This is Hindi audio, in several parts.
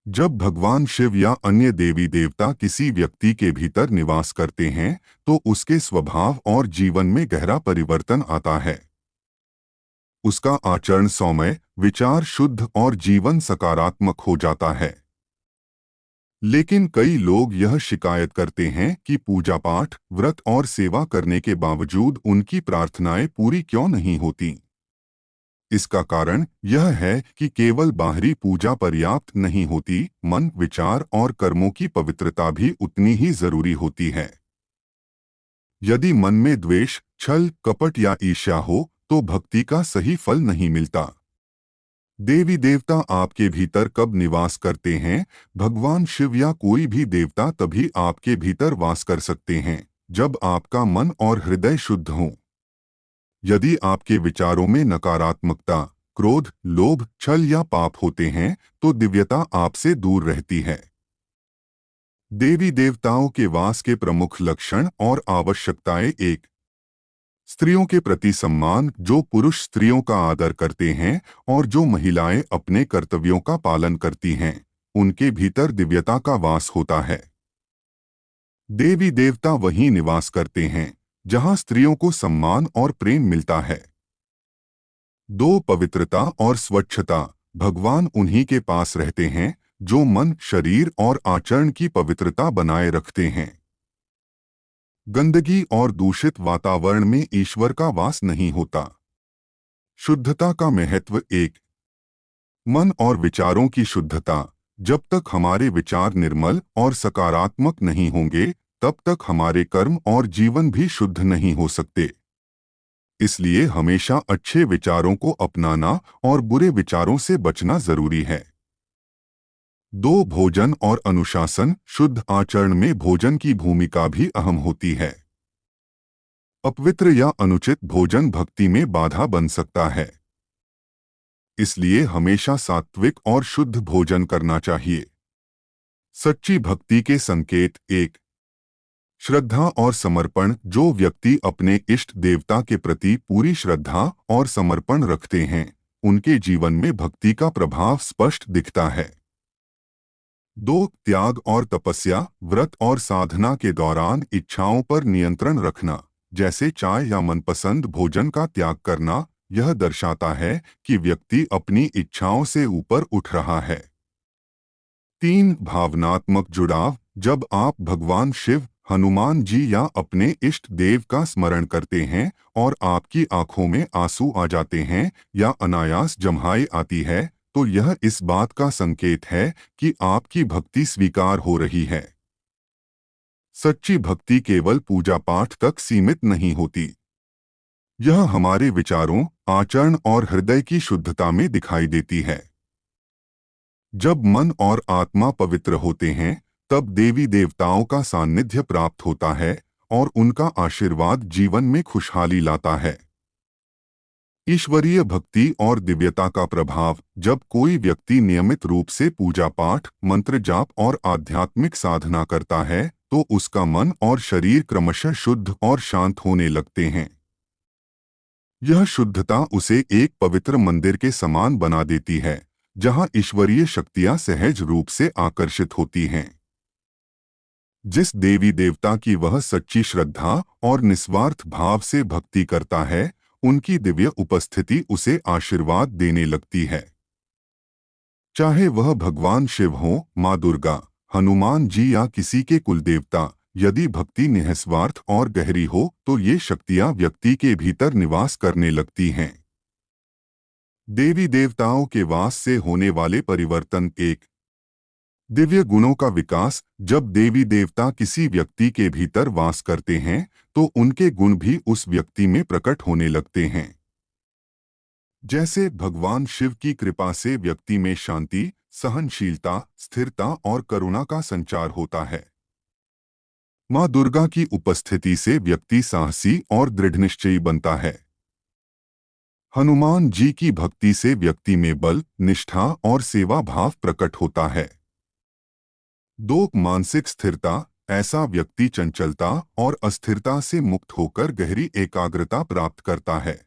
जब भगवान शिव या अन्य देवी देवता किसी व्यक्ति के भीतर निवास करते हैं तो उसके स्वभाव और जीवन में गहरा परिवर्तन आता है। उसका आचरण सौम्य, विचार शुद्ध और जीवन सकारात्मक हो जाता है। लेकिन कई लोग यह शिकायत करते हैं कि पूजा पाठ, व्रत और सेवा करने के बावजूद उनकी प्रार्थनाएं पूरी क्यों नहीं होती। इसका कारण यह है कि केवल बाहरी पूजा पर्याप्त नहीं होती, मन, विचार और कर्मों की पवित्रता भी उतनी ही जरूरी होती है। यदि मन में द्वेष, छल, कपट या ईर्ष्या हो तो भक्ति का सही फल नहीं मिलता। देवी देवता आपके भीतर कब निवास करते हैं? भगवान शिव या कोई भी देवता तभी आपके भीतर वास कर सकते हैं जब आपका मन और हृदय शुद्ध हो। यदि आपके विचारों में नकारात्मकता, क्रोध, लोभ, छल या पाप होते हैं तो दिव्यता आपसे दूर रहती है। देवी देवताओं के वास के प्रमुख लक्षण और आवश्यकताएं। एक, स्त्रियों के प्रति सम्मान। जो पुरुष स्त्रियों का आदर करते हैं और जो महिलाएं अपने कर्तव्यों का पालन करती हैं, उनके भीतर दिव्यता का वास होता है। देवी देवता वहीं निवास करते हैं जहां स्त्रियों को सम्मान और प्रेम मिलता है। दो, पवित्रता और स्वच्छता। भगवान उन्हीं के पास रहते हैं जो मन, शरीर और आचरण की पवित्रता बनाए रखते हैं। गंदगी और दूषित वातावरण में ईश्वर का वास नहीं होता। शुद्धता का महत्व। एक, मन और विचारों की शुद्धता। जब तक हमारे विचार निर्मल और सकारात्मक नहीं होंगे तब तक हमारे कर्म और जीवन भी शुद्ध नहीं हो सकते। इसलिए हमेशा अच्छे विचारों को अपनाना और बुरे विचारों से बचना जरूरी है। दो, भोजन और अनुशासन। शुद्ध आचरण में भोजन की भूमिका भी अहम होती है। अपवित्र या अनुचित भोजन भक्ति में बाधा बन सकता है। इसलिए हमेशा सात्विक और शुद्ध भोजन करना चाहिए। सच्ची भक्ति के संकेत। एक, श्रद्धा और समर्पण। जो व्यक्ति अपने इष्ट देवता के प्रति पूरी श्रद्धा और समर्पण रखते हैं, उनके जीवन में भक्ति का प्रभाव स्पष्ट दिखता है। दो, त्याग और तपस्या। व्रत और साधना के दौरान इच्छाओं पर नियंत्रण रखना, जैसे चाय या मनपसंद भोजन का त्याग करना, यह दर्शाता है कि व्यक्ति अपनी इच्छाओं से ऊपर उठ रहा है। तीन, भावनात्मक जुड़ाव। जब आप भगवान शिव, हनुमान जी या अपने इष्ट देव का स्मरण करते हैं और आपकी आंखों में आंसू आ जाते हैं या अनायास जम्हाई आती है, तो यह इस बात का संकेत है कि आपकी भक्ति स्वीकार हो रही है। सच्ची भक्ति केवल पूजा पाठ तक सीमित नहीं होती। यह हमारे विचारों, आचरण और हृदय की शुद्धता में दिखाई देती है। जब मन और आत्मा पवित्र होते हैं तब देवी देवताओं का सानिध्य प्राप्त होता है और उनका आशीर्वाद जीवन में खुशहाली लाता है। ईश्वरीय भक्ति और दिव्यता का प्रभाव। जब कोई व्यक्ति नियमित रूप से पूजा पाठ, मंत्र जाप और आध्यात्मिक साधना करता है तो उसका मन और शरीर क्रमशः शुद्ध और शांत होने लगते हैं। यह शुद्धता उसे एक पवित्र मंदिर के समान बना देती है जहां ईश्वरीय शक्तियां सहज रूप से आकर्षित होती हैं। जिस देवी देवता की वह सच्ची श्रद्धा और निस्वार्थ भाव से भक्ति करता है, उनकी दिव्य उपस्थिति उसे आशीर्वाद देने लगती है। चाहे वह भगवान शिव हो, माँ दुर्गा, हनुमान जी या किसी के कुलदेवता, यदि भक्ति निस्वार्थ और गहरी हो तो ये शक्तियां व्यक्ति के भीतर निवास करने लगती हैं। देवी देवताओं के वास से होने वाले परिवर्तन। एक, दिव्य गुणों का विकास। जब देवी देवता किसी व्यक्ति के भीतर वास करते हैं तो उनके गुण भी उस व्यक्ति में प्रकट होने लगते हैं। जैसे भगवान शिव की कृपा से व्यक्ति में शांति, सहनशीलता, स्थिरता और करुणा का संचार होता है। माँ दुर्गा की उपस्थिति से व्यक्ति साहसी और दृढ़निश्चयी बनता है। हनुमान जी की भक्ति से व्यक्ति में बल, निष्ठा और सेवा भाव प्रकट होता है। दो, मानसिक स्थिरता। ऐसा व्यक्ति चंचलता और अस्थिरता से मुक्त होकर गहरी एकाग्रता प्राप्त करता है।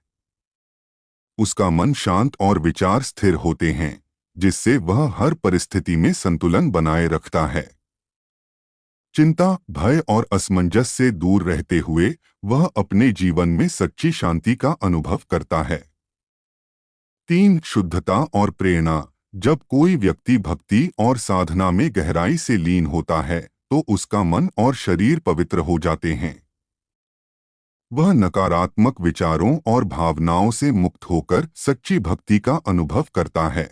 उसका मन शांत और विचार स्थिर होते हैं, जिससे वह हर परिस्थिति में संतुलन बनाए रखता है। चिंता, भय और असमंजस से दूर रहते हुए वह अपने जीवन में सच्ची शांति का अनुभव करता है। 3. शुद्धता और प्रेरणा। जब कोई व्यक्ति भक्ति और साधना में गहराई से लीन होता है तो उसका मन और शरीर पवित्र हो जाते हैं। वह नकारात्मक विचारों और भावनाओं से मुक्त होकर सच्ची भक्ति का अनुभव करता है।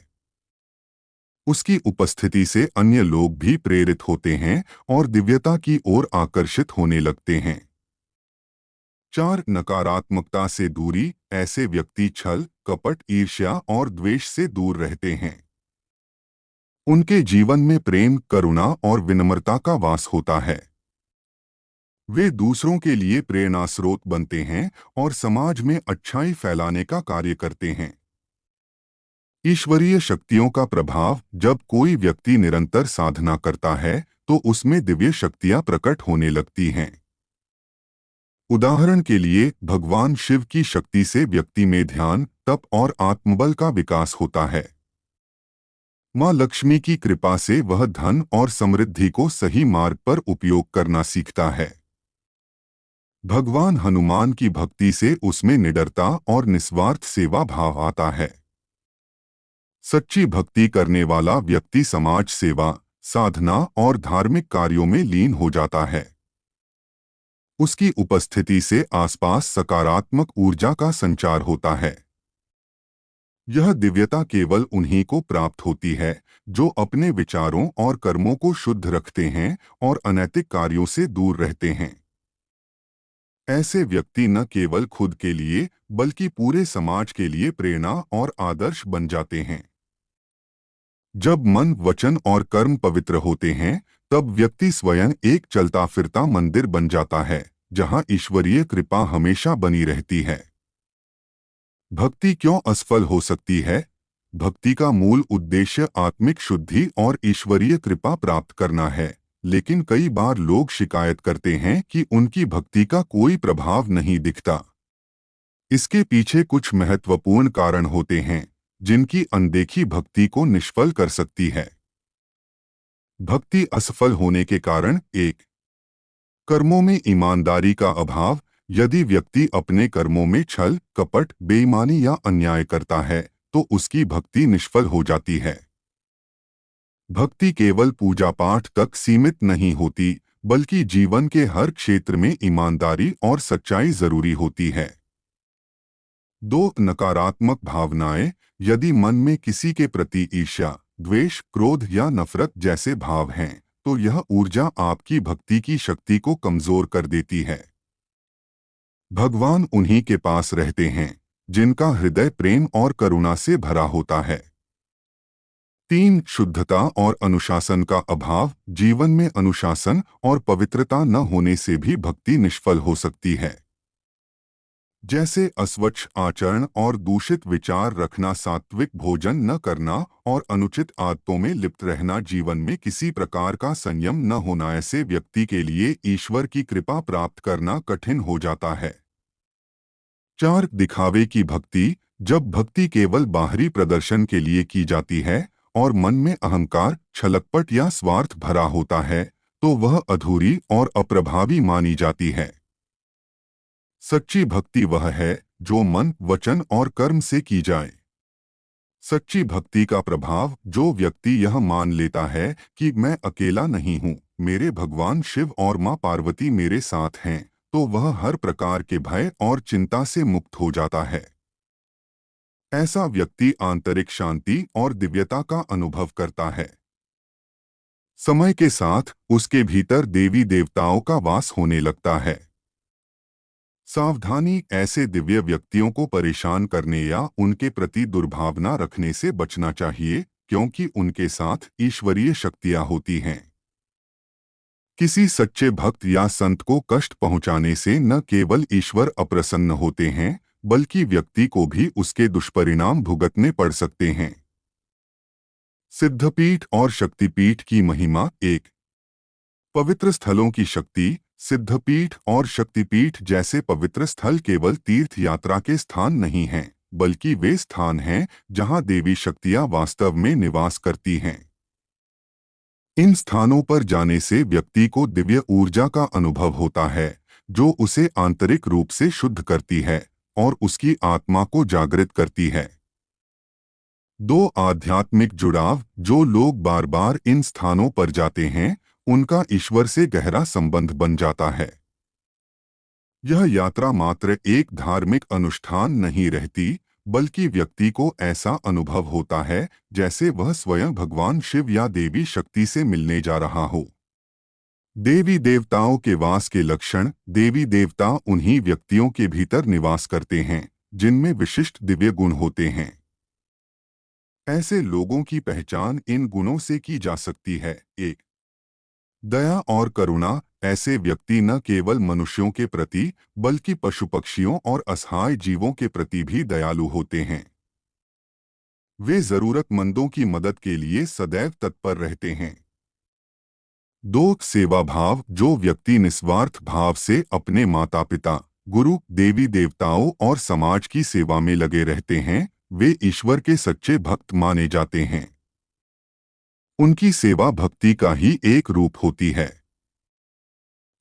उसकी उपस्थिति से अन्य लोग भी प्रेरित होते हैं और दिव्यता की ओर आकर्षित होने लगते हैं। 4. नकारात्मकता से दूरी। ऐसे व्यक्ति छल, कपट, ईर्ष्या और द्वेष से दूर रहते हैं। उनके जीवन में प्रेम, करुणा और विनम्रता का वास होता है। वे दूसरों के लिए प्रेरणा स्रोत बनते हैं और समाज में अच्छाई फैलाने का कार्य करते हैं। ईश्वरीय शक्तियों का प्रभाव। जब कोई व्यक्ति निरंतर साधना करता है तो उसमें दिव्य शक्तियां प्रकट होने लगती हैं। उदाहरण के लिए भगवान शिव की शक्ति से व्यक्ति में ध्यान, तप और आत्मबल का विकास होता है। मां लक्ष्मी की कृपा से वह धन और समृद्धि को सही मार्ग पर उपयोग करना सीखता है। भगवान हनुमान की भक्ति से उसमें निडरता और निस्वार्थ सेवा भाव आता है। सच्ची भक्ति करने वाला व्यक्ति समाज सेवा, साधना और धार्मिक कार्यों में लीन हो जाता है। उसकी उपस्थिति से आसपास सकारात्मक ऊर्जा का संचार होता है। यह दिव्यता केवल उन्हीं को प्राप्त होती है जो अपने विचारों और कर्मों को शुद्ध रखते हैं और अनैतिक कार्यों से दूर रहते हैं। ऐसे व्यक्ति न केवल खुद के लिए बल्कि पूरे समाज के लिए प्रेरणा और आदर्श बन जाते हैं। जब मन, वचन और कर्म पवित्र होते हैं तब व्यक्ति स्वयं एक चलता फिरता मंदिर बन जाता है जहां ईश्वरीय कृपा हमेशा बनी रहती है। भक्ति क्यों असफल हो सकती है? भक्ति का मूल उद्देश्य आत्मिक शुद्धि और ईश्वरीय कृपा प्राप्त करना है, लेकिन कई बार लोग शिकायत करते हैं कि उनकी भक्ति का कोई प्रभाव नहीं दिखता। इसके पीछे कुछ महत्वपूर्ण कारण होते हैं जिनकी अनदेखी भक्ति को निष्फल कर सकती है। भक्ति असफल होने के कारण। 1. कर्मों में ईमानदारी का अभाव। यदि व्यक्ति अपने कर्मों में छल, कपट, बेईमानी या अन्याय करता है तो उसकी भक्ति निष्फल हो जाती है। भक्ति केवल पूजा पाठ तक सीमित नहीं होती, बल्कि जीवन के हर क्षेत्र में ईमानदारी और सच्चाई जरूरी होती है। 2. नकारात्मक भावनाएं। यदि मन में किसी के प्रति ईर्ष्या, द्वेष, क्रोध या नफरत जैसे भाव हैं, तो यह ऊर्जा आपकी भक्ति की शक्ति को कमजोर कर देती है। भगवान उन्हीं के पास रहते हैं जिनका हृदय प्रेम और करुणा से भरा होता है। 3. शुद्धता और अनुशासन का अभाव। जीवन में अनुशासन और पवित्रता न होने से भी भक्ति निष्फल हो सकती है। जैसे अस्वच्छ आचरण और दूषित विचार रखना, सात्विक भोजन न करना और अनुचित आदतों में लिप्त रहना, जीवन में किसी प्रकार का संयम न होना, ऐसे व्यक्ति के लिए ईश्वर की कृपा प्राप्त करना कठिन हो जाता है। 4. दिखावे की भक्ति। जब भक्ति केवल बाहरी प्रदर्शन के लिए की जाती है और मन में अहंकार, छलकपट या स्वार्थ भरा होता है तो वह अधूरी और अप्रभावी मानी जाती है। सच्ची भक्ति वह है जो मन, वचन और कर्म से की जाए। सच्ची भक्ति का प्रभाव। जो व्यक्ति यह मान लेता है कि मैं अकेला नहीं हूँ, मेरे भगवान शिव और माँ पार्वती मेरे साथ हैं, तो वह हर प्रकार के भय और चिंता से मुक्त हो जाता है। ऐसा व्यक्ति आंतरिक शांति और दिव्यता का अनुभव करता है। समय के साथ उसके भीतर देवी देवताओं का वास होने लगता है। सावधानी। ऐसे दिव्य व्यक्तियों को परेशान करने या उनके प्रति दुर्भावना रखने से बचना चाहिए, क्योंकि उनके साथ ईश्वरीय शक्तियां होती हैं। किसी सच्चे भक्त या संत को कष्ट पहुंचाने से न केवल ईश्वर अप्रसन्न होते हैं, बल्कि व्यक्ति को भी उसके दुष्परिणाम भुगतने पड़ सकते हैं। सिद्धपीठ और शक्तिपीठ की महिमा। 1. पवित्र स्थलों की शक्ति। सिद्धपीठ और शक्तिपीठ जैसे पवित्र स्थल केवल तीर्थ यात्रा के स्थान नहीं हैं, बल्कि वे स्थान हैं जहां देवी शक्तियां वास्तव में निवास करती हैं। इन स्थानों पर जाने से व्यक्ति को दिव्य ऊर्जा का अनुभव होता है, जो उसे आंतरिक रूप से शुद्ध करती है और उसकी आत्मा को जागृत करती है। दो आध्यात्मिक जुड़ाव। जो लोग बार बार इन स्थानों पर जाते हैं, उनका ईश्वर से गहरा संबंध बन जाता है। यह यात्रा मात्र एक धार्मिक अनुष्ठान नहीं रहती, बल्कि व्यक्ति को ऐसा अनुभव होता है जैसे वह स्वयं भगवान शिव या देवी शक्ति से मिलने जा रहा हो। देवी देवताओं के वास के लक्षण। देवी देवता उन्हीं व्यक्तियों के भीतर निवास करते हैं जिनमें विशिष्ट दिव्य गुण होते हैं। ऐसे लोगों की पहचान इन गुणों से की जा सकती है। एक, दया और करुणा। ऐसे व्यक्ति न केवल मनुष्यों के प्रति, बल्कि पशु पक्षियों और असहाय जीवों के प्रति भी दयालु होते हैं। वे जरूरतमंदों की मदद के लिए सदैव तत्पर रहते हैं। दो, सेवा भाव। जो व्यक्ति निस्वार्थ भाव से अपने माता पिता, गुरु, देवी देवताओं और समाज की सेवा में लगे रहते हैं, वे ईश्वर के सच्चे भक्त माने जाते हैं। उनकी सेवा भक्ति का ही एक रूप होती है।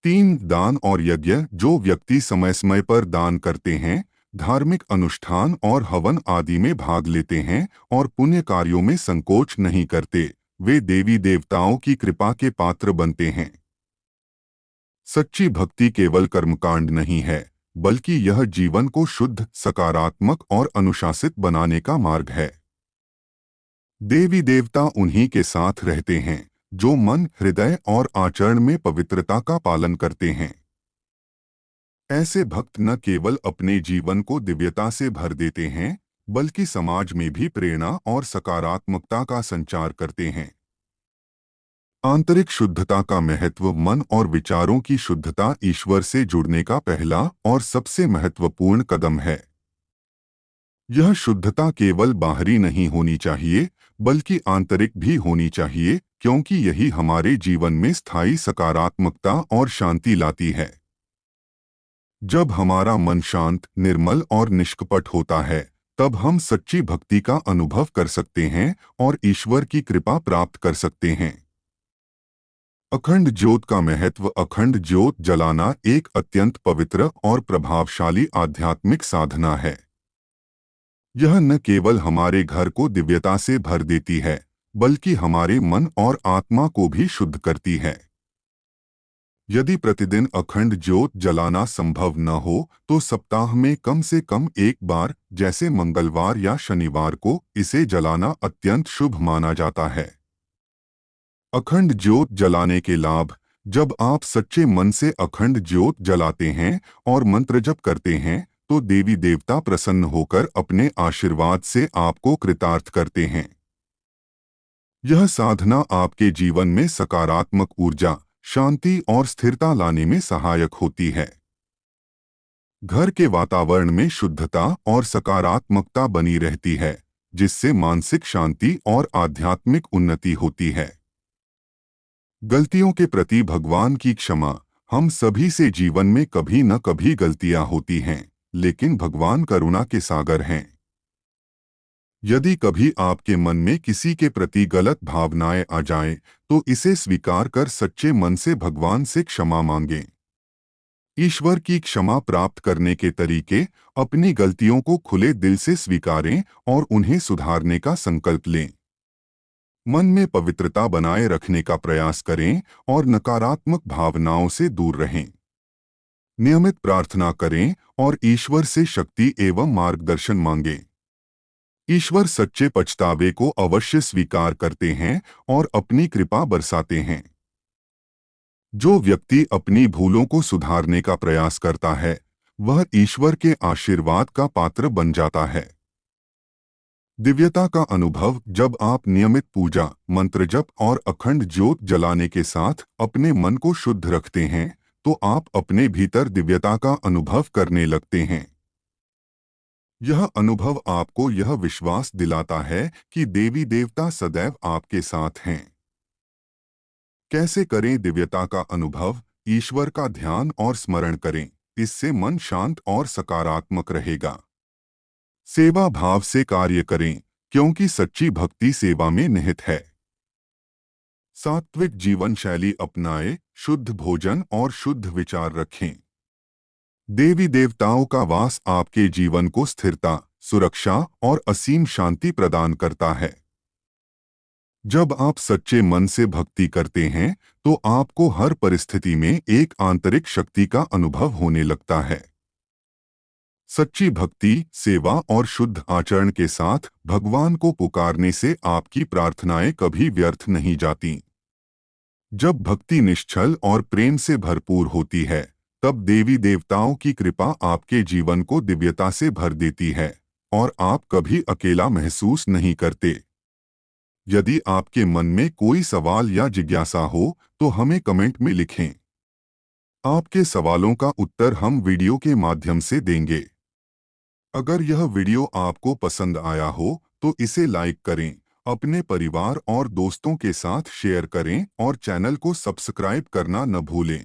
तीन, दान और यज्ञ। जो व्यक्ति समय समय पर दान करते हैं, धार्मिक अनुष्ठान और हवन आदि में भाग लेते हैं और पुण्य कार्यों में संकोच नहीं करते, वे देवी देवताओं की कृपा के पात्र बनते हैं। सच्ची भक्ति केवल कर्मकांड नहीं है, बल्कि यह जीवन को शुद्ध, सकारात्मक और अनुशासित बनाने का मार्ग है। देवी देवता उन्हीं के साथ रहते हैं जो मन, हृदय और आचरण में पवित्रता का पालन करते हैं। ऐसे भक्त न केवल अपने जीवन को दिव्यता से भर देते हैं, बल्कि समाज में भी प्रेरणा और सकारात्मकता का संचार करते हैं। आंतरिक शुद्धता का महत्व। मन और विचारों की शुद्धता ईश्वर से जुड़ने का पहला और सबसे महत्वपूर्ण कदम है। यह शुद्धता केवल बाहरी नहीं होनी चाहिए, बल्कि आंतरिक भी होनी चाहिए, क्योंकि यही हमारे जीवन में स्थायी सकारात्मकता और शांति लाती है। जब हमारा मन शांत, निर्मल और निष्कपट होता है, तब हम सच्ची भक्ति का अनुभव कर सकते हैं और ईश्वर की कृपा प्राप्त कर सकते हैं। अखंड ज्योत का महत्व। अखंड ज्योत जलाना एक अत्यंत पवित्र और प्रभावशाली आध्यात्मिक साधना है। यह न केवल हमारे घर को दिव्यता से भर देती है, बल्कि हमारे मन और आत्मा को भी शुद्ध करती है। यदि प्रतिदिन अखंड ज्योत जलाना संभव न हो, तो सप्ताह में कम से कम एक बार, जैसे मंगलवार या शनिवार को, इसे जलाना अत्यंत शुभ माना जाता है। अखंड ज्योत जलाने के लाभ। जब आप सच्चे मन से अखंड ज्योत जलाते हैं और मंत्र जप करते हैं, तो देवी देवता प्रसन्न होकर अपने आशीर्वाद से आपको कृतार्थ करते हैं। यह साधना आपके जीवन में सकारात्मक ऊर्जा, शांति और स्थिरता लाने में सहायक होती है। घर के वातावरण में शुद्धता और सकारात्मकता बनी रहती है, जिससे मानसिक शांति और आध्यात्मिक उन्नति होती है। गलतियों के प्रति भगवान की क्षमा। हम सभी से जीवन में कभी न कभी गलतियां होती हैं, लेकिन भगवान करुणा के सागर हैं। यदि कभी आपके मन में किसी के प्रति गलत भावनाएं आ जाएं, तो इसे स्वीकार कर सच्चे मन से भगवान से क्षमा मांगें। ईश्वर की क्षमा प्राप्त करने के तरीके। अपनी गलतियों को खुले दिल से स्वीकारें और उन्हें सुधारने का संकल्प लें। मन में पवित्रता बनाए रखने का प्रयास करें और नकारात्मक भावनाओं से दूर रहें। नियमित प्रार्थना करें और ईश्वर से शक्ति एवं मार्गदर्शन मांगें। ईश्वर सच्चे पछतावे को अवश्य स्वीकार करते हैं और अपनी कृपा बरसाते हैं। जो व्यक्ति अपनी भूलों को सुधारने का प्रयास करता है, वह ईश्वर के आशीर्वाद का पात्र बन जाता है। दिव्यता का अनुभव। जब आप नियमित पूजा, मंत्र जप और अखंड ज्योत जलाने के साथ अपने मन को शुद्ध रखते हैं, तो आप अपने भीतर दिव्यता का अनुभव करने लगते हैं। यह अनुभव आपको यह विश्वास दिलाता है कि देवी देवता सदैव आपके साथ हैं। कैसे करें दिव्यता का अनुभव? ईश्वर का ध्यान और स्मरण करें। इससे मन शांत और सकारात्मक रहेगा। सेवा भाव से कार्य करें, क्योंकि सच्ची भक्ति सेवा में निहित है। सात्विक जीवन शैली अपनाएं, शुद्ध भोजन और शुद्ध विचार रखें। देवी देवताओं का वास आपके जीवन को स्थिरता, सुरक्षा और असीम शांति प्रदान करता है। जब आप सच्चे मन से भक्ति करते हैं तो आपको हर परिस्थिति में एक आंतरिक शक्ति का अनुभव होने लगता है। सच्ची भक्ति, सेवा और शुद्ध आचरण के साथ भगवान को पुकारने से आपकी प्रार्थनाएं कभी व्यर्थ नहीं जाती। जब भक्ति निश्चल और प्रेम से भरपूर होती है, तब देवी देवताओं की कृपा आपके जीवन को दिव्यता से भर देती है और आप कभी अकेला महसूस नहीं करते। यदि आपके मन में कोई सवाल या जिज्ञासा हो तो हमें कमेंट में लिखें। आपके सवालों का उत्तर हम वीडियो के माध्यम से देंगे। अगर यह वीडियो आपको पसंद आया हो तो इसे लाइक करें, अपने परिवार और दोस्तों के साथ शेयर करें और चैनल को सब्सक्राइब करना न भूलें।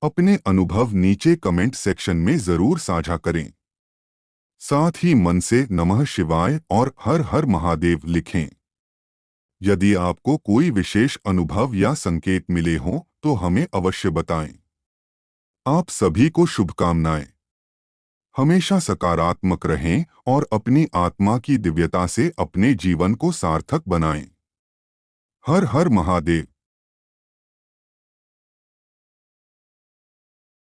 अपने अनुभव नीचे कमेंट सेक्शन में जरूर साझा करें। साथ ही मन से नमः शिवाय और हर हर महादेव लिखें। यदि आपको कोई विशेष अनुभव या संकेत मिले हों तो हमें अवश्य बताएं। आप सभी को शुभकामनाएं। हमेशा सकारात्मक रहें और अपनी आत्मा की दिव्यता से अपने जीवन को सार्थक बनाएं। हर हर महादेव।